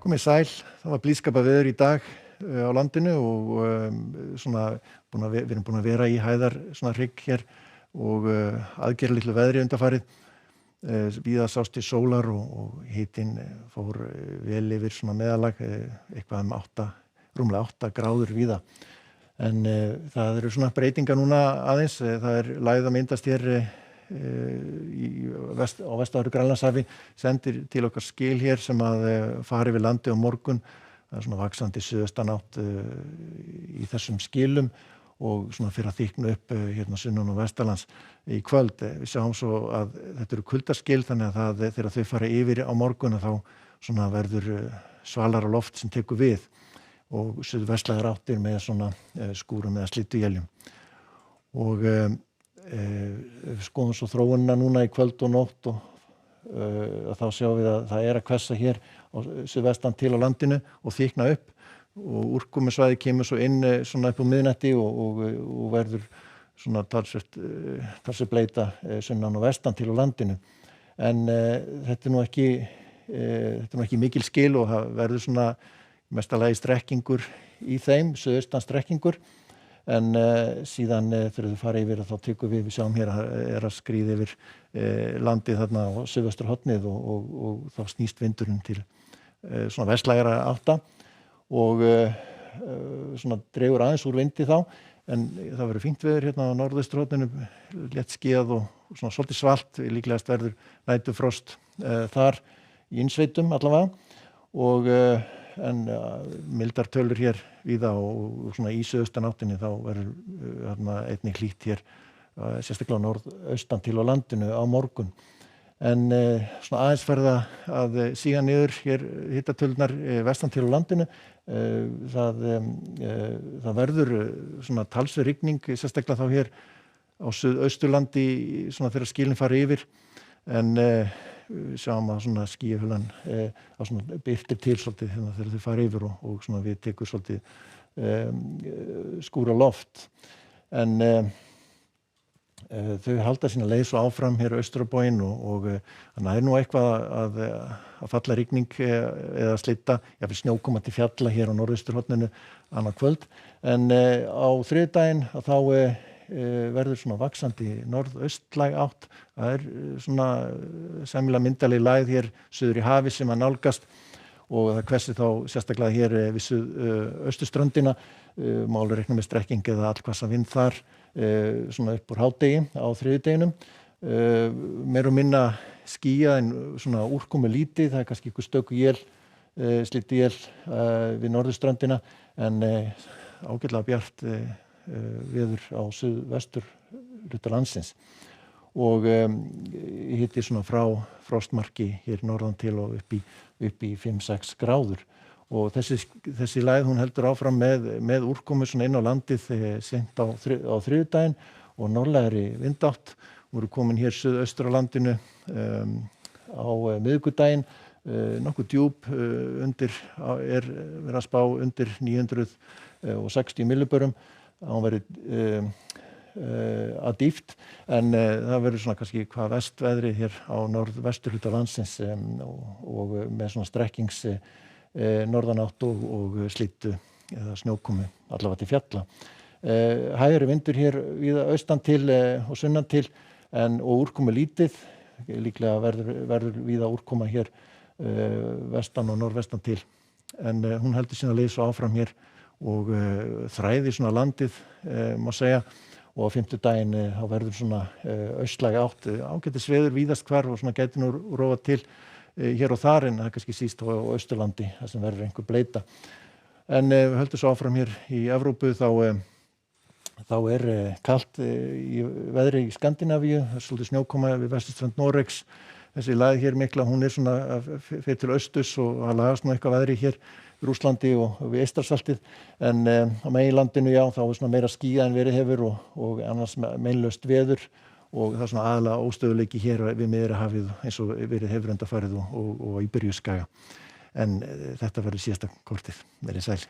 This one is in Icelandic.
Komið sæl, það var blíðskaparveður í dag á landinu og við erum búin að vera í hæðar svona hrygg hér og aðgerðalitlu veðri undanfarið. Víða sást til sólar og hitinn fór vel yfir svona meðalag, eitthvað rúmlega 8 gráður víða. En það eru svona breytingar núna aðeins, það lægð að myndast hér á vestanverðu Grænlandshafi, sendir til okkar skil hér sem að fari við landi á morgun. Það er svona vaxandi suðaustanátt í þessum skilum og svona fyrir að þykna upp hérna sunnan og vestanlands í kvöld. Við sjáum svo að þetta eru kuldaskil, þannig að þegar þau fara yfir á morgun þá svona verður svalara loft sem tekur við og suðvestlægar áttir með svona skúrum eða slydduéljum. Og við skoðum svo þróunina núna í kvöld og nótt og þá sjáum við að það að hvessa hér á suðvestan til á landinu og þykna upp og úrkomusvæði kemur svo inn svona upp á miðnætti og verður svona talsvert bleyta sunnan og vestan til á landinu. En þetta er nú ekki mikil skil og það verður svona mestalagi strekkingur í þeim, suðaustan strekkingur. En síðan þegar þau fara yfir þá tekur við sjáum hér að skríða yfir landið þarna á suðvesturhornið og þá snýst vindurinn til svona vestlægara átta og svona dregur aðeins úr vindi þá, en það verður fínt veður hérna á norðausturhorninu, létt skýjað og svona svolítið svalt, líklegast verður næturfrost þar í innsveitum allavega og en mildar tölur hér víða og svona í suðaustanáttinni þá verður einnig hlýtt hér sérstaklega norðaustan til á landinu á morgun. En svona aðeins ferða að síga niður hér hitatölurnar vestan til á landinu. Það verður svona talsverð rigning sérstaklega þá hér á suðausturlandi svona þegar skilin fara yfir, en við sjáum að svona skýjahulan á svona birtir til svolítið þegar þau fara yfir og svona við tekur svolítið skúra loft. En þau halda sína leið svo áfram hér austur á bóginn og þannig að nú eitthvað að falla rigning eða slydda, jafnvel snjókoma til fjalla hér á norðausturhorninu annað kvöld. En á þriðjudaginn þá verður svona vaxandi norðaustlæg átt. Það svona sæmilega myndarleg lægð hér suður í hafi sem að nálgast og það hvessir þá sérstaklega hér við austurströndina. Má alveg reikna með strekking eða allhvassa vind þar svona upp úr hádegi á þriðjudeginum. Meira og minna skýjað en svona úrkomu lítið, það kannski einhver stöku slydduél við norðurströndina, en ágætlega bjart veður á suðvestur hluta landsins og hiti svona frá frostmarki hér norðan til og upp í 5-6 gráður og þessi lægð hún heldur áfram með úrkomu svona inn á landið seint á þriðjudaginn og norðlægri vindátt voru komin hér suðaustur á landinu á miðvikudaginn, nokkuð djúp undir verið að spá undir 960 millibörum. Hún verið að dýpt, en það verður svona kannski hvað vestveðri hér á norðvesturhluta landsins og með svona strekkings norðanátt og slyddu eða snjókomu allavega til fjalla. Hægari vindur hér víða austan til og sunnan til og úrkomu lítið, líklega verður víða úrkoma hér vestan og norðvestan til, en hún heldur sína leið svo áfram hér og þræði svona landið má segja og á fimmtudaginn þá verður svona austlæg átt, ágætis veður víðast hvar og svona gæti nú róa til hér og þar, en það kannski síst á Austurlandi þar sem verður einhver bleyta. En við höldum svo áfram hér í Evrópu þá kalt í veðri í Skandinavíu, það svolítið snjókoma við vesturströnd Noregs. Þessi lægð hér mikla, hún svona fer til austurs og það lagast nú eitthvað veðri hér í Rússlandi og við Eystrasaltið, en á meginlandinu þá svona meira skýjað en verið hefur og annars meinlaust veður og það svona aðalega óstöðuleiki hér við Miðjarðarhafið eins og verið hefur undanfarið og í byrjuskaga. En þetta verður síðasta kortið. Verið sæl.